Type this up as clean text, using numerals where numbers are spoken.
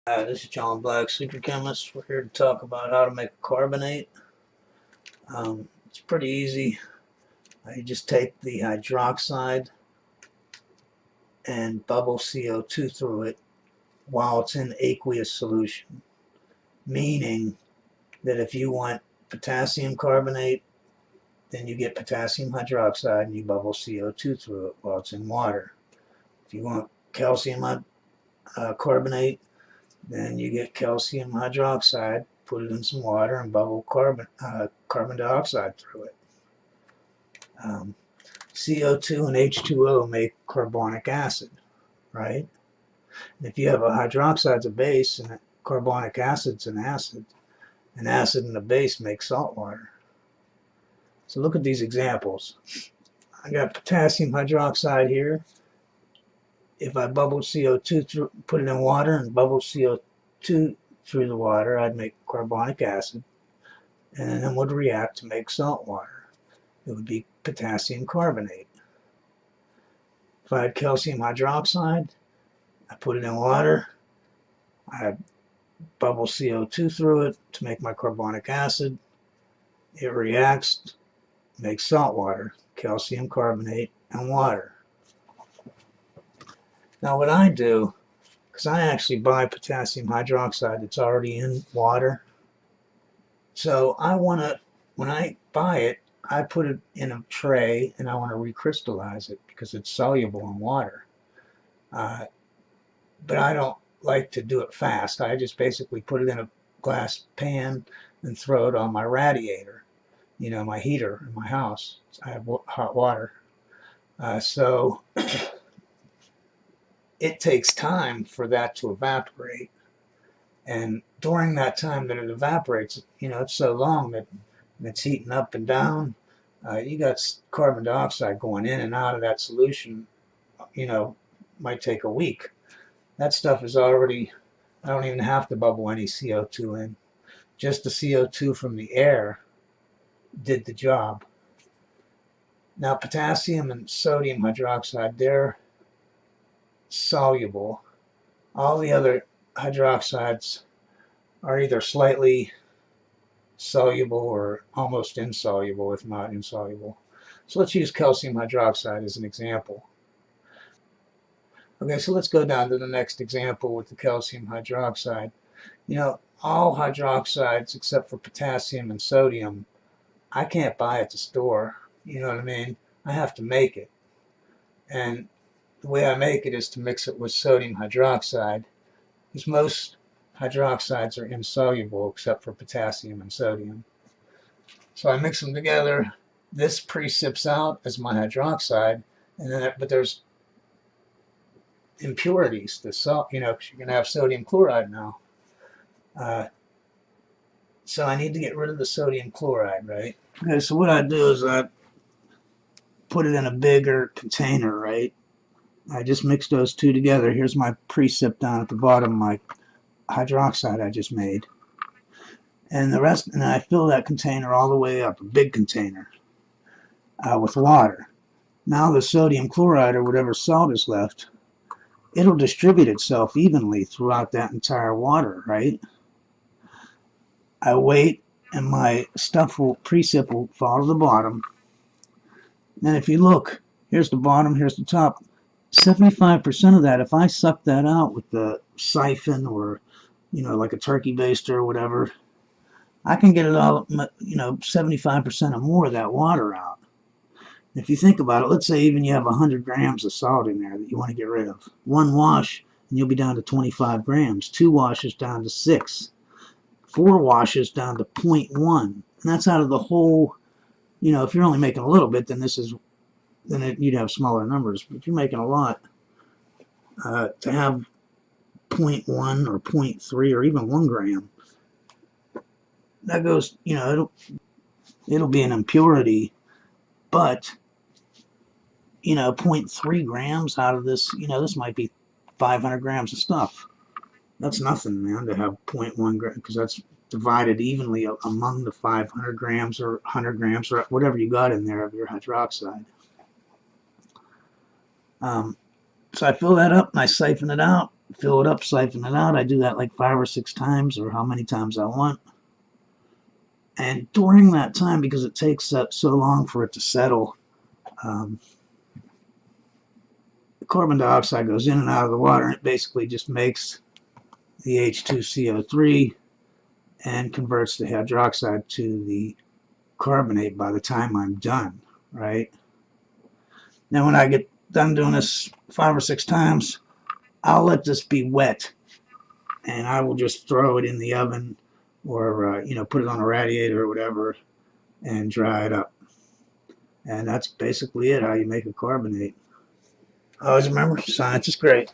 This is John Black, Secret Chemist. We're here to talk about how to make a carbonate. It's pretty easy. You just take the hydroxide and bubble CO2 through it while it's in aqueous solution. Meaning that if you want potassium carbonate, then you get potassium hydroxide and you bubble CO2 through it while it's in water. If you want calcium carbonate, then you get calcium hydroxide, put it in some water, and bubble carbon dioxide through it. CO2 and H2O make carbonic acid, right? And if you have a hydroxide's a base and carbonic acid's an acid and a base make salt water. So look at these examples. I got potassium hydroxide here. If I bubble CO2 through, put it in water and bubble CO2 through the water, I'd make carbonic acid, and then would react to make salt water. It would be potassium carbonate. If I had calcium hydroxide, I put it in water, I bubble CO2 through it to make my carbonic acid. It reacts, makes salt water, calcium carbonate, and water. Now what I do, because I actually buy potassium hydroxide that's already in water, so I want to, when I buy it, I put it in a tray and I want to recrystallize it because it's soluble in water. But I don't like to do it fast. I just basically put it in a glass pan and throw it on my radiator, my heater in my house. I have hot water. So it takes time for that to evaporate. And during that time that it evaporates, it's so long that it's heating up and down. You got carbon dioxide going in and out of that solution, might take a week. That stuff is already, I don't even have to bubble any CO2 in. Just the CO2 from the air did the job. Now potassium and sodium hydroxide, they're soluble. All the other hydroxides are either slightly soluble or almost insoluble, if not insoluble. So let's use calcium hydroxide as an example. Okay, so let's go down to the next example with the calcium hydroxide. All hydroxides except for potassium and sodium, I can't buy at the store. You know what I mean? I have to make it. And the way I make it is to mix it with sodium hydroxide, because most hydroxides are insoluble except for potassium and sodium. So I mix them together. This precipitates out as my hydroxide, and then but there's impurities. The salt, because you're going to have sodium chloride now. So I need to get rid of the sodium chloride, right? Okay, so what I do is I put it in a bigger container, right? I just mix those two together. Here's my precip down at the bottom, my hydroxide I just made. And the rest, and I fill that container all the way up, a big container, with water. Now the sodium chloride, or whatever salt is left, it'll distribute itself evenly throughout that entire water, right? I wait, and my precip will fall to the bottom. And if you look, here's the bottom, here's the top. 75% of that, if I suck that out with the siphon or, like a turkey baster or whatever, I can get it all, 75% or more of that water out. If you think about it, let's say even you have 100 grams of salt in there that you want to get rid of. One wash, and you'll be down to 25 grams. 2 washes down to 6. 4 washes down to 0.1. And that's out of the whole, if you're only making a little bit, then you'd have smaller numbers. But if you're making a lot, to have 0.1 or 0.3 or even 1 gram, that goes, it'll be an impurity, but 0.3 grams out of this, this might be 500 grams of stuff. That's nothing, man, to have 0.1 gram, because that's divided evenly among the 500 grams or 100 grams or whatever you got in there of your hydroxide. So I fill that up and I siphon it out, fill it up, siphon it out. I do that like 5 or 6 times, or how many times I want. And during that time, because it takes so long for it to settle, the carbon dioxide goes in and out of the water, and it basically just makes the H2CO3 and converts the hydroxide to the carbonate by the time I'm done, right? Now when I get done doing this 5 or 6 times, I'll let this be wet, and I will just throw it in the oven, or put it on a radiator or whatever, and dry it up. And that's basically it, how you make a carbonate. Always remember, science is great.